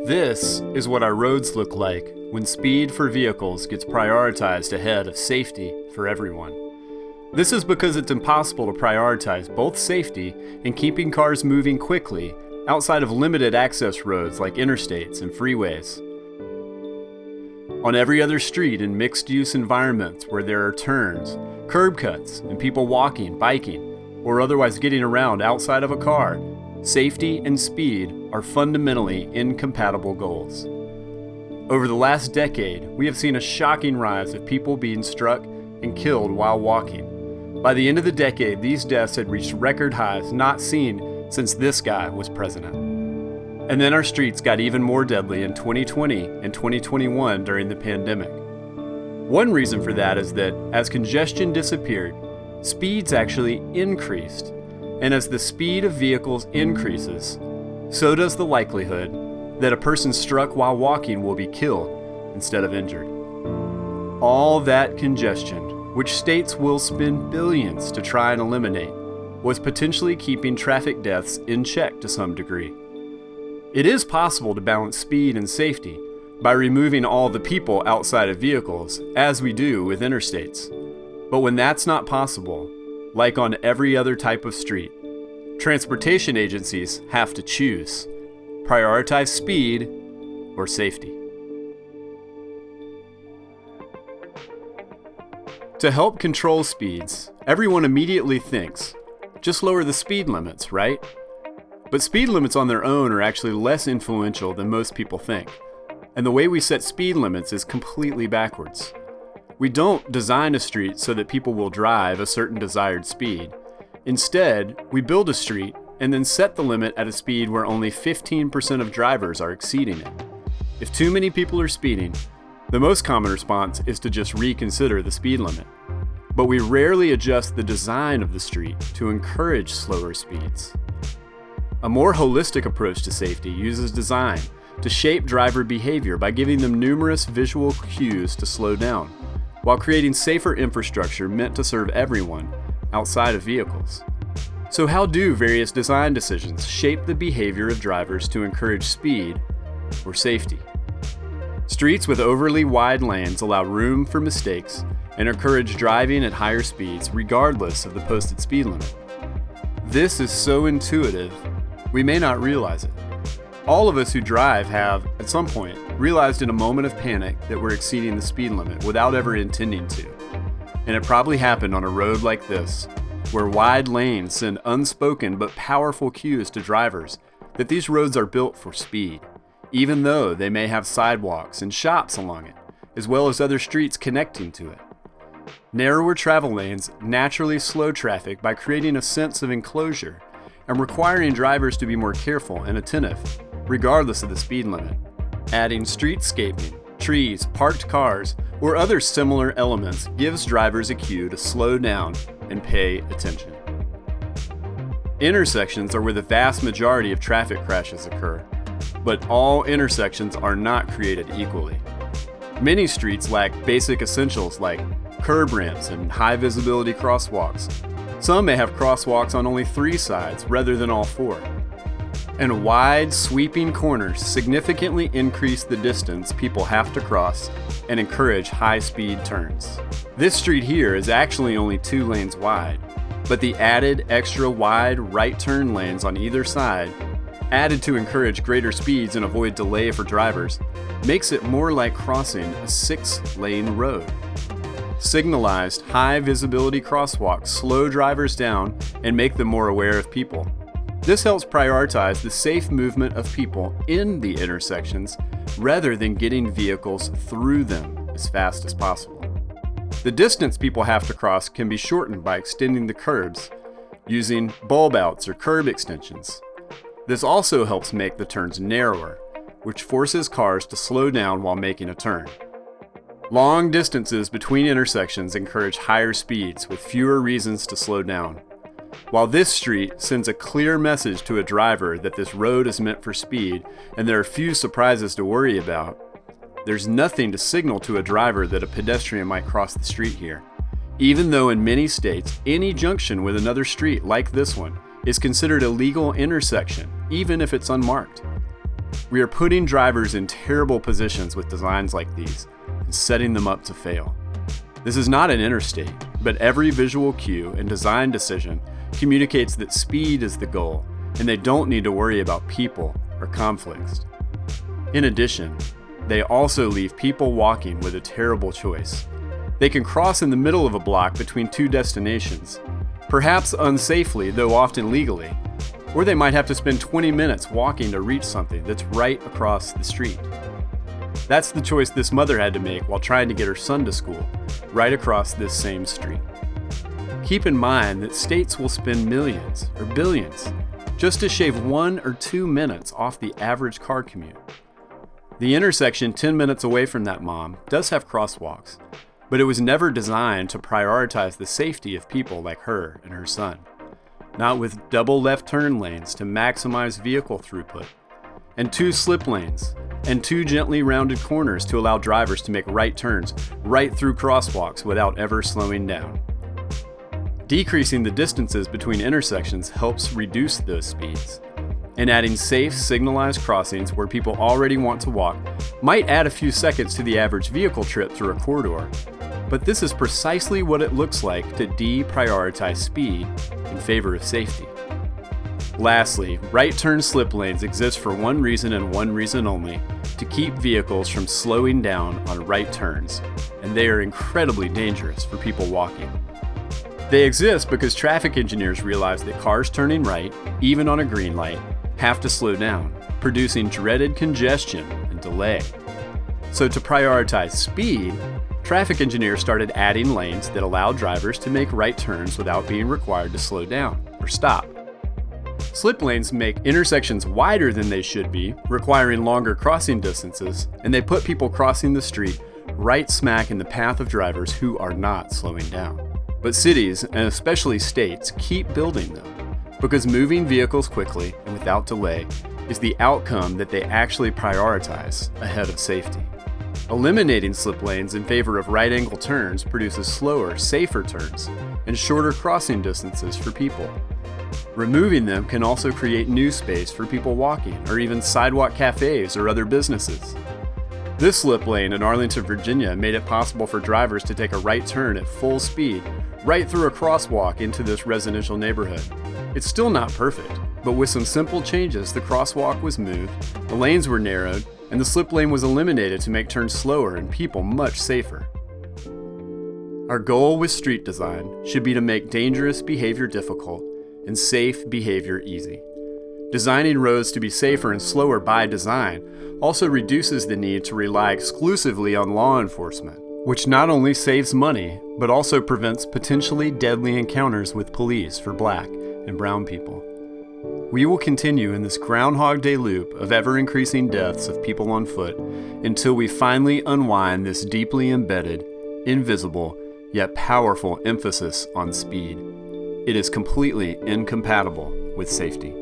This is what our roads look like when speed for vehicles gets prioritized ahead of safety for everyone. This is because it's impossible to prioritize both safety and keeping cars moving quickly outside of limited access roads like interstates and freeways. On every other street in mixed-use environments where there are turns, curb cuts, and people walking, biking, or otherwise getting around outside of a car, safety and speed are fundamentally incompatible goals. Over the last decade, we have seen a shocking rise of people being struck and killed while walking. By the end of the decade, these deaths had reached record highs not seen since this guy was president. And then our streets got even more deadly in 2020 and 2021 during the pandemic. One reason for that is that as congestion disappeared, speeds actually increased. And as the speed of vehicles increases, so does the likelihood that a person struck while walking will be killed instead of injured. All that congestion, which states will spend billions to try and eliminate, was potentially keeping traffic deaths in check to some degree. It is possible to balance speed and safety by removing all the people outside of vehicles, as we do with interstates. But when that's not possible, like on every other type of street, transportation agencies have to choose: prioritize speed or safety. To help control speeds, everyone immediately thinks, just lower the speed limits, right? But speed limits on their own are actually less influential than most people think, and the way we set speed limits is completely backwards. We don't design a street so that people will drive a certain desired speed. Instead, we build a street and then set the limit at a speed where only 15% of drivers are exceeding it. If too many people are speeding, the most common response is to just reconsider the speed limit. But we rarely adjust the design of the street to encourage slower speeds. A more holistic approach to safety uses design to shape driver behavior by giving them numerous visual cues to slow down, while creating safer infrastructure meant to serve everyone outside of vehicles. So how do various design decisions shape the behavior of drivers to encourage speed or safety? Streets with overly wide lanes allow room for mistakes and encourage driving at higher speeds regardless of the posted speed limit. This is so intuitive, we may not realize it. All of us who drive have, at some point, realized in a moment of panic that we're exceeding the speed limit without ever intending to. And it probably happened on a road like this, where wide lanes send unspoken but powerful cues to drivers that these roads are built for speed, even though they may have sidewalks and shops along it, as well as other streets connecting to it. Narrower travel lanes naturally slow traffic by creating a sense of enclosure and requiring drivers to be more careful and attentive, regardless of the speed limit. Adding streetscaping, trees, parked cars, or other similar elements gives drivers a cue to slow down and pay attention. Intersections are where the vast majority of traffic crashes occur, but all intersections are not created equally. Many streets lack basic essentials like curb ramps and high visibility crosswalks. Some may have crosswalks on only 3 sides rather than all 4. And wide, sweeping corners significantly increase the distance people have to cross and encourage high-speed turns. This street here is actually only 2 lanes wide, but the added extra wide right turn lanes on either side, added to encourage greater speeds and avoid delay for drivers, makes it more like crossing a 6-lane road. Signalized, high-visibility crosswalks slow drivers down and make them more aware of people. This helps prioritize the safe movement of people in the intersections rather than getting vehicles through them as fast as possible. The distance people have to cross can be shortened by extending the curbs using bulb outs or curb extensions. This also helps make the turns narrower, which forces cars to slow down while making a turn. Long distances between intersections encourage higher speeds with fewer reasons to slow down. While this street sends a clear message to a driver that this road is meant for speed and there are few surprises to worry about, there's nothing to signal to a driver that a pedestrian might cross the street here, even though in many states, any junction with another street like this one is considered a legal intersection, even if it's unmarked. We are putting drivers in terrible positions with designs like these and setting them up to fail. This is not an interstate, but every visual cue and design decision communicates that speed is the goal, and they don't need to worry about people or conflicts. In addition, they also leave people walking with a terrible choice. They can cross in the middle of a block between two destinations, perhaps unsafely, though often legally, or they might have to spend 20 minutes walking to reach something that's right across the street. That's the choice this mother had to make while trying to get her son to school, right across this same street. Keep in mind that states will spend millions or billions just to shave 1 or 2 minutes off the average car commute. The intersection 10 minutes away from that mom does have crosswalks, but it was never designed to prioritize the safety of people like her and her son. Not with double left turn lanes to maximize vehicle throughput, and 2 slip lanes, and 2 gently rounded corners to allow drivers to make right turns right through crosswalks without ever slowing down. Decreasing the distances between intersections helps reduce those speeds, and adding safe, signalized crossings where people already want to walk might add a few seconds to the average vehicle trip through a corridor, but this is precisely what it looks like to deprioritize speed in favor of safety. Lastly, right turn slip lanes exist for one reason and one reason only: to keep vehicles from slowing down on right turns, and they are incredibly dangerous for people walking. They exist because traffic engineers realize that cars turning right, even on a green light, have to slow down, producing dreaded congestion and delay. So to prioritize speed, traffic engineers started adding lanes that allow drivers to make right turns without being required to slow down or stop. Slip lanes make intersections wider than they should be, requiring longer crossing distances, and they put people crossing the street right smack in the path of drivers who are not slowing down. But cities, and especially states, keep building them, because moving vehicles quickly and without delay is the outcome that they actually prioritize ahead of safety. Eliminating slip lanes in favor of right-angle turns produces slower, safer turns and shorter crossing distances for people. Removing them can also create new space for people walking, or even sidewalk cafes or other businesses. This slip lane in Arlington, Virginia made it possible for drivers to take a right turn at full speed right through a crosswalk into this residential neighborhood. It's still not perfect, but with some simple changes, the crosswalk was moved, the lanes were narrowed, and the slip lane was eliminated to make turns slower and people much safer. Our goal with street design should be to make dangerous behavior difficult and safe behavior easy. Designing roads to be safer and slower by design also reduces the need to rely exclusively on law enforcement, which not only saves money, but also prevents potentially deadly encounters with police for Black and brown people. We will continue in this Groundhog Day loop of ever-increasing deaths of people on foot until we finally unwind this deeply embedded, invisible, yet powerful emphasis on speed. It is completely incompatible with safety.